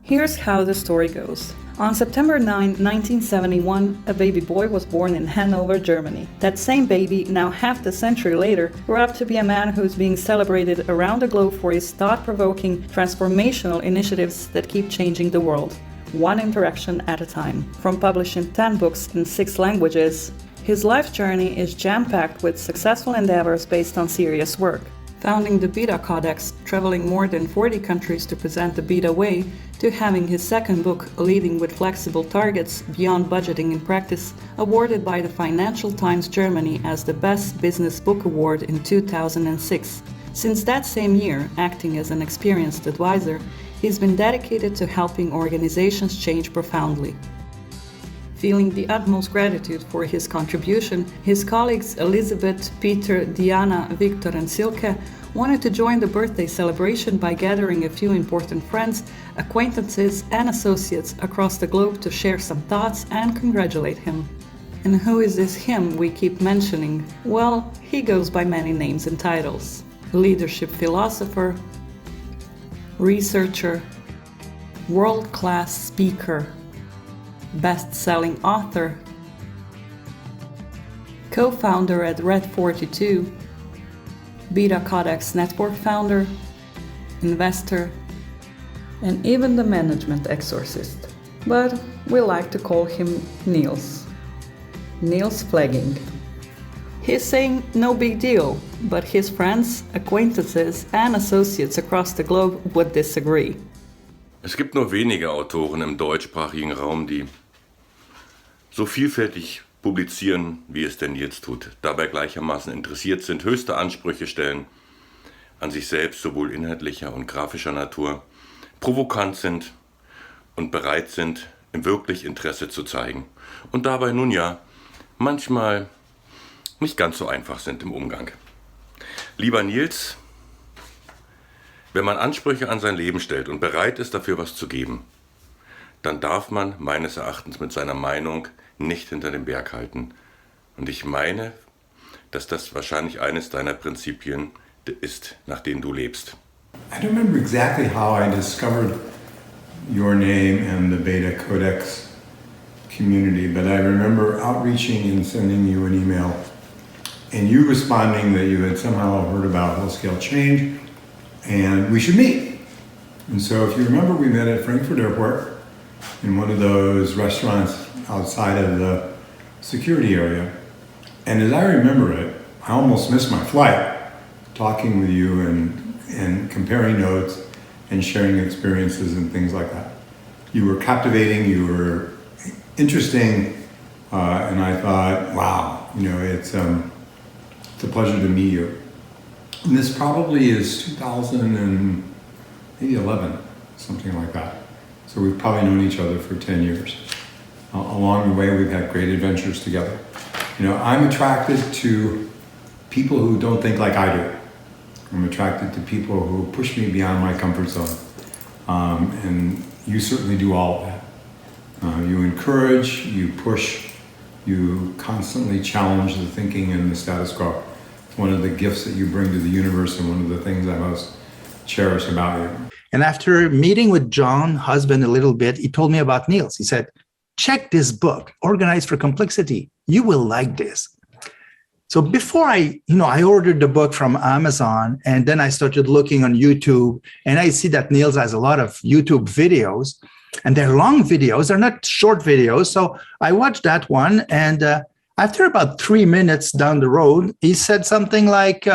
Here's how the story goes. On September 9, 1971, a baby boy was born in Hanover, Germany. That same baby, now half a century later, grew up to be a man who's being celebrated around the globe for his thought-provoking, transformational initiatives that keep changing the world, one interaction at a time. From publishing 10 books in 6 languages, his life journey is jam-packed with successful endeavors based on serious work. Founding the Beta Codex, traveling more than 40 countries to present the Beta Way, to having his second book, Leading with Flexible Targets Beyond Budgeting in Practice, awarded by the Financial Times Germany as the Best Business Book Award in 2006. Since that same year, acting as an experienced advisor, he's been dedicated to helping organizations change profoundly. Feeling the utmost gratitude for his contribution, his colleagues Elizabeth, Peter, Dijana, Victor and Silke wanted to join the birthday celebration by gathering a few important friends, acquaintances and associates across the globe to share some thoughts and congratulate him. And who is this him we keep mentioning? Well, he goes by many names and titles. Leadership philosopher, researcher, world-class speaker, best-selling author, co-founder at Red 42, Beta Codex Network founder, investor, and even the management exorcist. But we like to call him Niels. Niels Pflaeging. He's saying no big deal, but his friends, acquaintances and associates across the globe would disagree. Es gibt nur wenige Autoren im deutschsprachigen Raum, die so vielfältig publizieren, wie es denn jetzt tut, dabei gleichermaßen interessiert sind, höchste Ansprüche stellen an sich selbst, sowohl inhaltlicher und grafischer Natur, provokant sind und bereit sind, wirklich Interesse zu zeigen und dabei nun ja manchmal nicht ganz so einfach sind im Umgang. Lieber Niels, wenn man Ansprüche an sein Leben stellt und bereit ist, dafür was zu geben, dann darf man meines Erachtens mit seiner Meinung nicht hinter dem Berg halten. Und ich meine, dass das wahrscheinlich eines deiner Prinzipien ist, nach denen du lebst. I don't remember exactly how I discovered your name and the Beta Codex community, but I remember outreaching and sending you an email and you responding that you had somehow heard about whole-scale change and we should meet. And so if you remember, we met at Frankfurt Airport in one of those restaurants outside of the security area. And as I remember it, I almost missed my flight talking with you and comparing notes and sharing experiences and things like that. You were captivating, you were interesting, and I thought, wow, it's a pleasure to meet you. And this probably is 2011, something like that. So we've probably known each other for 10 years. Along the way, we've had great adventures together. I'm attracted to people who don't think like I do. I'm attracted to people who push me beyond my comfort zone. And you certainly do all of that. You encourage, you push, you constantly challenge the thinking and the status quo. It's one of the gifts that you bring to the universe and one of the things I most cherish about you. And after meeting with John's husband a little bit, he told me about Niels. He said, check this book, Organized for Complexity. You will like this. So before I ordered the book from Amazon, and then I started looking on YouTube, and I see that Niels has a lot of YouTube videos, and they're long videos. They're not short videos. So I watched that one, and after about 3 minutes down the road, he said something like,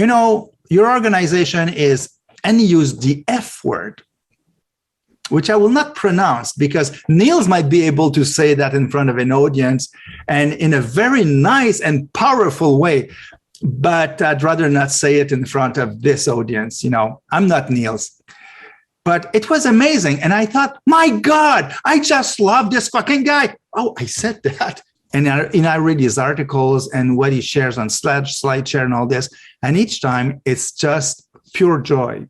your organization is, and he used the F word, which I will not pronounce because Niels might be able to say that in front of an audience and in a very nice and powerful way, but I'd rather not say it in front of this audience. I'm not Niels. But it was amazing. And I thought, my God, I just love this fucking guy. Oh, I said that. And I read his articles and what he shares on SlideShare and all this. And each time it's just pure joy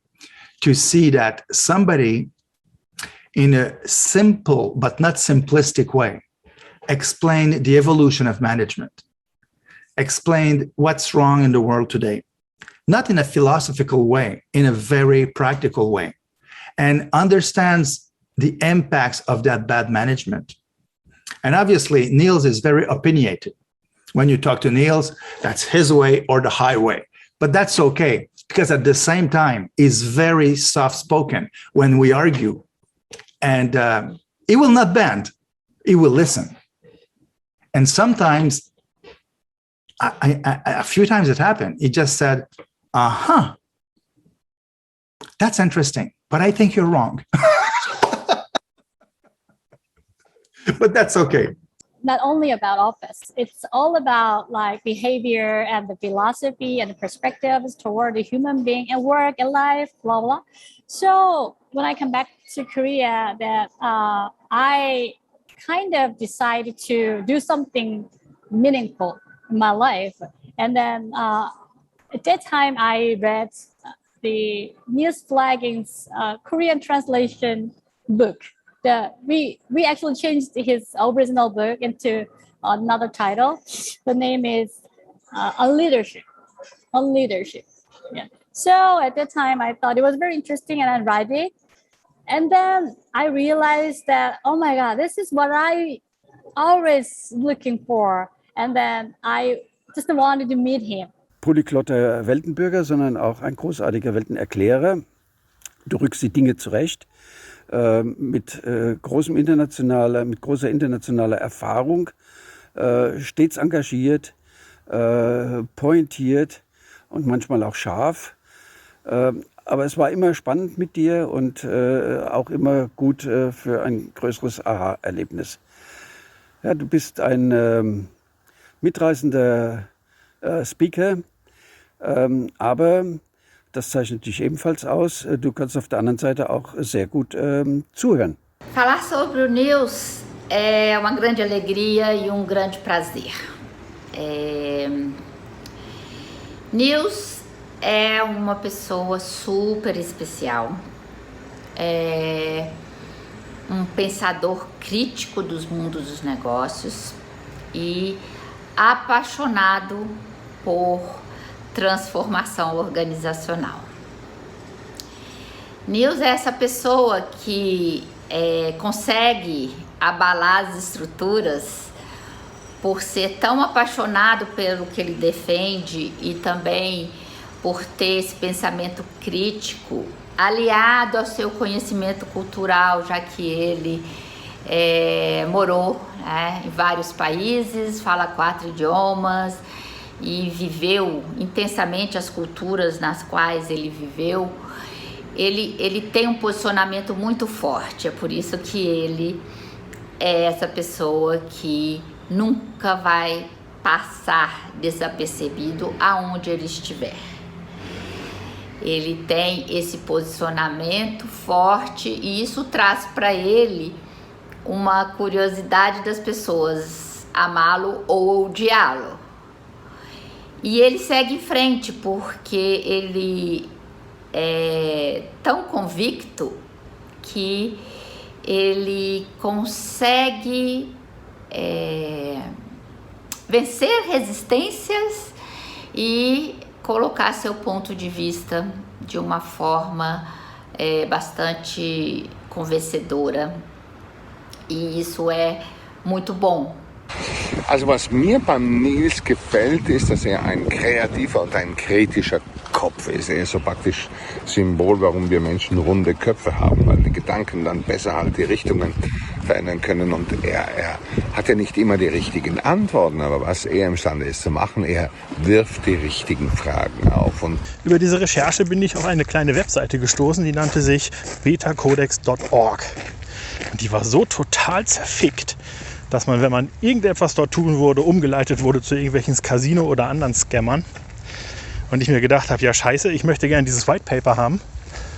to see that somebody in a simple but not simplistic way explained the evolution of management, explained what's wrong in the world today, not in a philosophical way, in a very practical way. and understands the impacts of that bad management. And obviously, Niels is very opinionated. When you talk to Niels, that's his way or the highway. But that's okay, because at the same time, he's very soft-spoken when we argue. And he will not bend, he will listen. And sometimes, a few times it happened, he just said, that's interesting, but I think you're wrong. But that's okay. Not only about office, it's all about like behavior and the philosophy and the perspectives toward the human being and work and life, blah, blah. So when I come back to Korea, that I kind of decided to do something meaningful in my life. And then at that time, I read the Niels Pflaeging's Korean translation book. We actually changed his original book into another title. The name is On Leadership. Yeah. So at that time, I thought it was very interesting, and I read it. And then I realized that, oh my God, this is what I always looking for. And then I just wanted to meet him. Polyglotter Weltenbürger, sondern auch ein großartiger Weltenerklärer. Du rückst die Dinge zurecht. Mit großer internationaler Erfahrung, stets engagiert, pointiert und manchmal auch scharf. Aber es war immer spannend mit dir und auch immer gut für ein größeres Aha-Erlebnis. Ja, du bist ein mitreißender Speaker, aber das zeichnet dich ebenfalls aus. Du kannst auf der anderen Seite auch sehr gut zuhören. Falar sobre o Niels é uma grande alegria e grande prazer. Niels é uma pessoa super especial. É pensador crítico dos mundos dos negócios e apaixonado por transformação organizacional. Niels é essa pessoa que consegue abalar as estruturas por ser tão apaixonado pelo que ele defende e também por ter esse pensamento crítico aliado ao seu conhecimento cultural, já que ele morou em vários países, fala 4 idiomas, e viveu intensamente as culturas nas quais ele viveu. Ele tem um posicionamento muito forte, é por isso que ele é essa pessoa que nunca vai passar desapercebido aonde ele estiver. Ele tem esse posicionamento forte e isso traz para ele uma curiosidade das pessoas amá-lo ou odiá-lo. E ele segue em frente porque ele é tão convicto que ele consegue vencer resistências e colocar seu ponto de vista de uma forma bastante convencedora. E isso é muito bom. Also was mir beim Niels gefällt, ist, dass er ein kreativer und ein kritischer Kopf ist. Er ist so praktisch Symbol, warum wir Menschen runde Köpfe haben, weil die Gedanken dann besser halt die Richtungen verändern können. Und er hat ja nicht immer die richtigen Antworten, aber was er imstande ist zu machen, er wirft die richtigen Fragen auf. Und über diese Recherche bin ich auf eine kleine Webseite gestoßen, die nannte sich betacodex.org. Und die war so total zerfickt, dass man, wenn man irgendetwas dort tun würde, umgeleitet wurde zu irgendwelchen Casino oder anderen Scammern. Und ich mir gedacht habe, ja scheiße, ich möchte gerne dieses White Paper haben.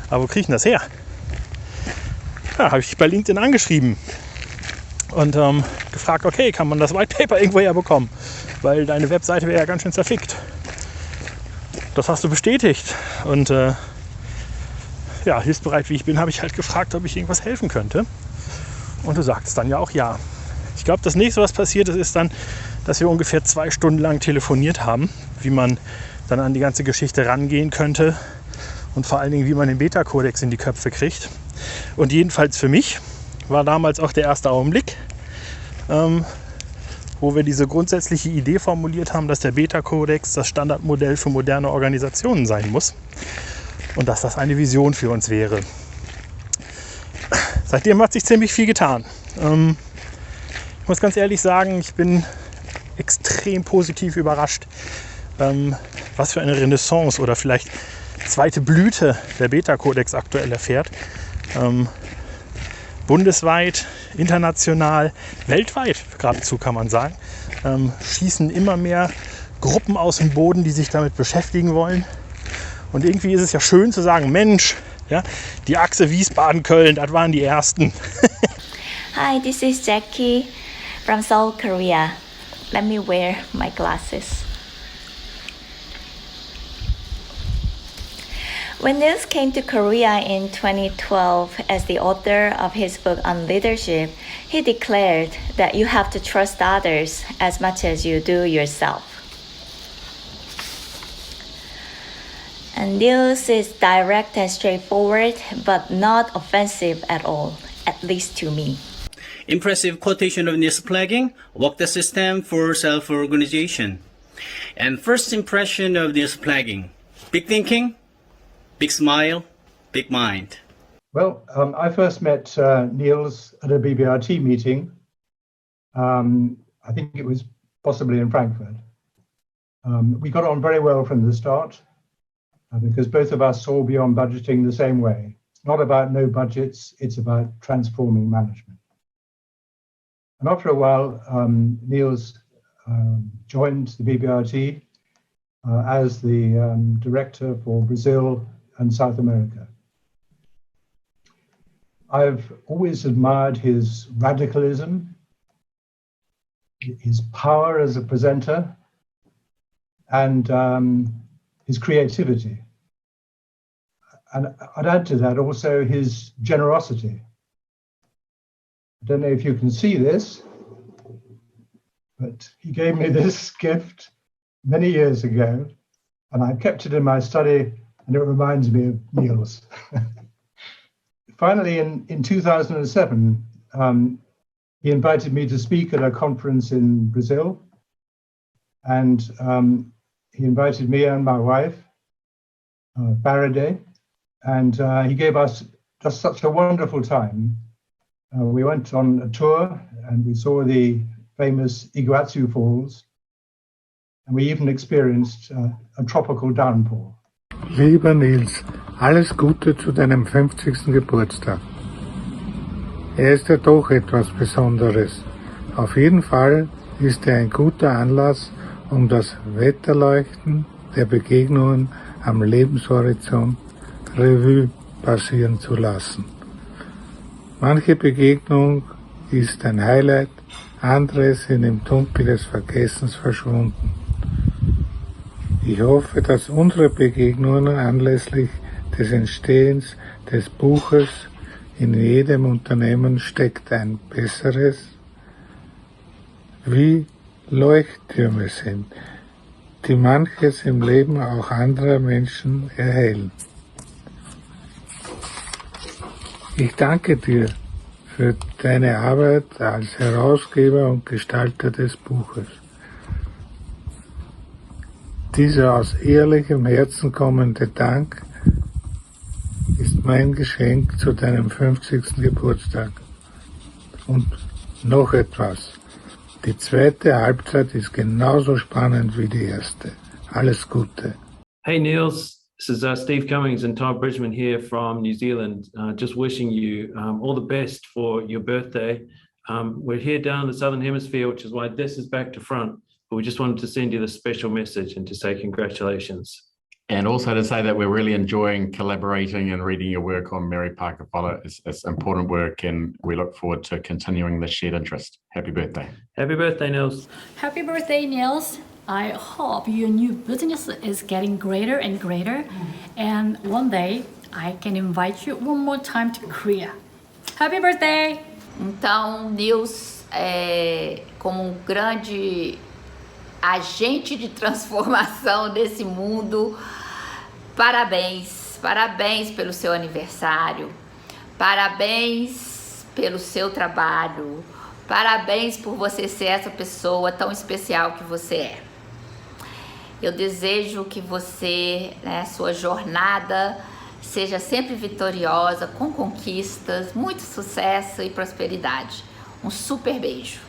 Aber wo kriege ich denn das her? Ja, habe ich bei LinkedIn angeschrieben und gefragt, okay, kann man das White Paper irgendwo herbekommen? Weil deine Webseite wäre ja ganz schön zerfickt. Das hast du bestätigt. Und ja, hilfsbereit wie ich bin, habe ich halt gefragt, ob ich irgendwas helfen könnte. Und du sagst dann ja auch ja. Ich glaube, das nächste, was passiert ist, ist dann, dass wir ungefähr 2 Stunden lang telefoniert haben, wie man dann an die ganze Geschichte rangehen könnte und vor allen Dingen, wie man den Beta-Kodex in die Köpfe kriegt. Und jedenfalls für mich war damals auch der erste Augenblick, wo wir diese grundsätzliche Idee formuliert haben, dass der Beta-Kodex das Standardmodell für moderne Organisationen sein muss und dass das eine Vision für uns wäre. Seitdem hat sich ziemlich viel getan. Ich muss ganz ehrlich sagen, ich bin extrem positiv überrascht, was für eine Renaissance oder vielleicht zweite Blüte der Beta-Kodex aktuell erfährt. Bundesweit, international, weltweit geradezu kann man sagen, schießen immer mehr Gruppen aus dem Boden, die sich damit beschäftigen wollen. Und irgendwie ist es ja schön zu sagen, Mensch, ja, die Achse Wiesbaden-Köln, das waren die Ersten. Hi, this is Jackie from South Korea. Let me wear my glasses. When Niels came to Korea in 2012 as the author of his book on leadership, he declared that you have to trust others as much as you do yourself. And Niels is direct and straightforward, but not offensive at all, at least to me. Impressive quotation of Niels Pflaeging, walk the system for self-organization. And first impression of Niels Pflaeging, big thinking, big smile, big mind. Well, I first met Niels at a BBRT meeting. I think it was possibly in Frankfurt. We got on very well from the start because both of us saw beyond budgeting the same way. It's not about no budgets, it's about transforming management. And after a while, Niels joined the BBRT as the director for Brazil and South America. I've always admired his radicalism, his power as a presenter, and his creativity. And I'd add to that also his generosity. I don't know if you can see this, but he gave me this gift many years ago, and I kept it in my study, and it reminds me of Niels. Finally, in 2007, he invited me to speak at a conference in Brazil, and he invited me and my wife, Faraday, and he gave us just such a wonderful time. We went on a tour, and we saw the famous Iguazu Falls, and we even experienced a tropical downpour. Lieber Niels, alles Gute zu deinem 50. Geburtstag. Ist ja doch etwas Besonderes. Auf jeden Fall ist er ein guter Anlass, das Wetterleuchten der Begegnungen am Lebenshorizont Revue passieren zu lassen. Manche Begegnung ist ein Highlight, andere sind im Dunkel des Vergessens verschwunden. Ich hoffe, dass unsere Begegnungen anlässlich des Entstehens des Buches In jedem Unternehmen steckt ein besseres, wie Leuchttürme sind, die manches im Leben auch anderer Menschen erhellen. Ich danke dir für deine Arbeit als Herausgeber und Gestalter des Buches. Dieser aus ehrlichem Herzen kommende Dank ist mein Geschenk zu deinem 50. Geburtstag. Und noch etwas. Die zweite Halbzeit ist genauso spannend wie die erste. Alles Gute. Hey Niels, this is Steve Cummings and Tom Bridgman here from New Zealand. Just wishing you all the best for your birthday. We're here down in the Southern Hemisphere, which is why this is back to front. But we just wanted to send you this special message and to say congratulations. And also to say that we're really enjoying collaborating and reading your work on Mary Parker Follett. It's important work, and we look forward to continuing this shared interest. Happy birthday. Happy birthday, Niels. Happy birthday, Niels. I hope your new business is getting greater and greater. And one day I can invite you one more time to Korea. Happy birthday! Então, Niels, como um grande agente de transformação desse mundo, parabéns, parabéns pelo seu aniversário, Parabéns pelo seu trabalho. Parabéns por você ser essa pessoa tão especial que você é. Eu desejo que você, sua jornada seja sempre vitoriosa, com conquistas, muito sucesso e prosperidade. Um super beijo.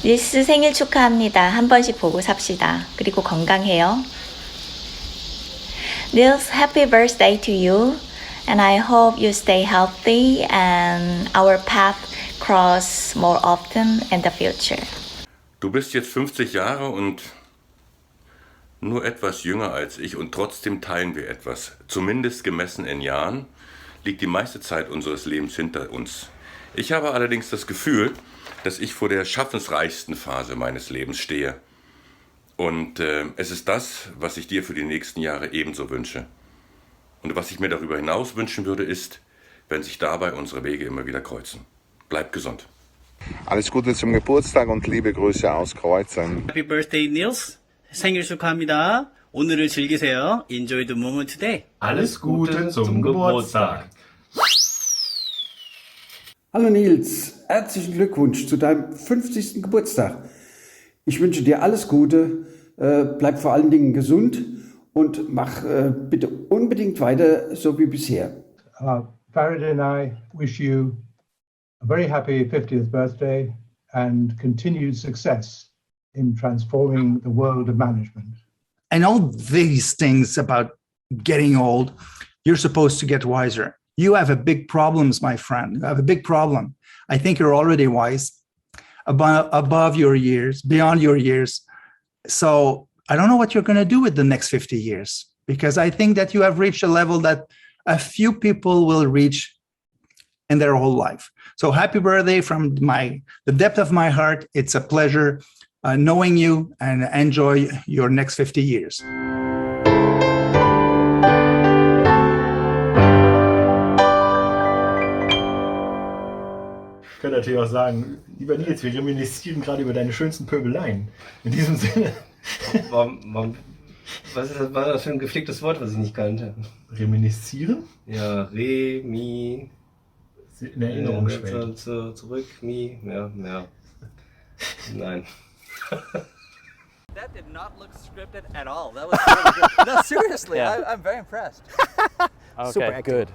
닐스 생일 축하합니다. 한 번씩 보고 삽시다. 그리고 건강해요. Niels, happy birthday to you. And I hope you stay healthy and our path cross more often in the future. Du bist jetzt 50 Jahre und nur etwas jünger als ich und trotzdem teilen wir etwas. Zumindest gemessen in Jahren liegt die meiste Zeit unseres Lebens hinter uns. Ich habe allerdings das Gefühl, dass ich vor der schaffensreichsten Phase meines Lebens stehe. Und es ist das, was ich dir für die nächsten Jahre ebenso wünsche. Und was ich mir darüber hinaus wünschen würde, ist, wenn sich dabei unsere Wege immer wieder kreuzen. Bleib gesund. Alles Gute zum Geburtstag und liebe Grüße aus Kreuzern. Happy birthday, Niels. 생일 축하합니다. 오늘을 즐기세요. Enjoy the moment today. Alles Gute zum Geburtstag. Hallo Niels, herzlichen Glückwunsch zu deinem 50. Geburtstag. Ich wünsche dir alles Gute, bleib vor allen Dingen gesund und mach bitte unbedingt weiter so wie bisher. Farid and I wish you a very happy 50th birthday and continued success in transforming the world of management. And all these things about getting old, you're supposed to get wiser. You have a big problems, my friend. You have a big problem. I think you're already wise, above your years, beyond your years. So I don't know what you're going to do with the next 50 years, because I think that you have reached a level that a few people will reach in their whole life. So happy birthday from the depth of my heart. It's a pleasure knowing you, and enjoy your next 50 years. Ich könnte natürlich auch sagen, lieber Nils, wir reminiszieren gerade über deine schönsten Pöbeleien. In diesem Sinne. Was war das für ein gepflegtes Wort, was ich nicht kannte? Reminiszieren? Ja, in Erinnerung schwelgen. Zurück, ja. Nein. That did not look scripted at all. That was really good. No, seriously, Yeah. I'm very impressed. Okay, Super acting. good.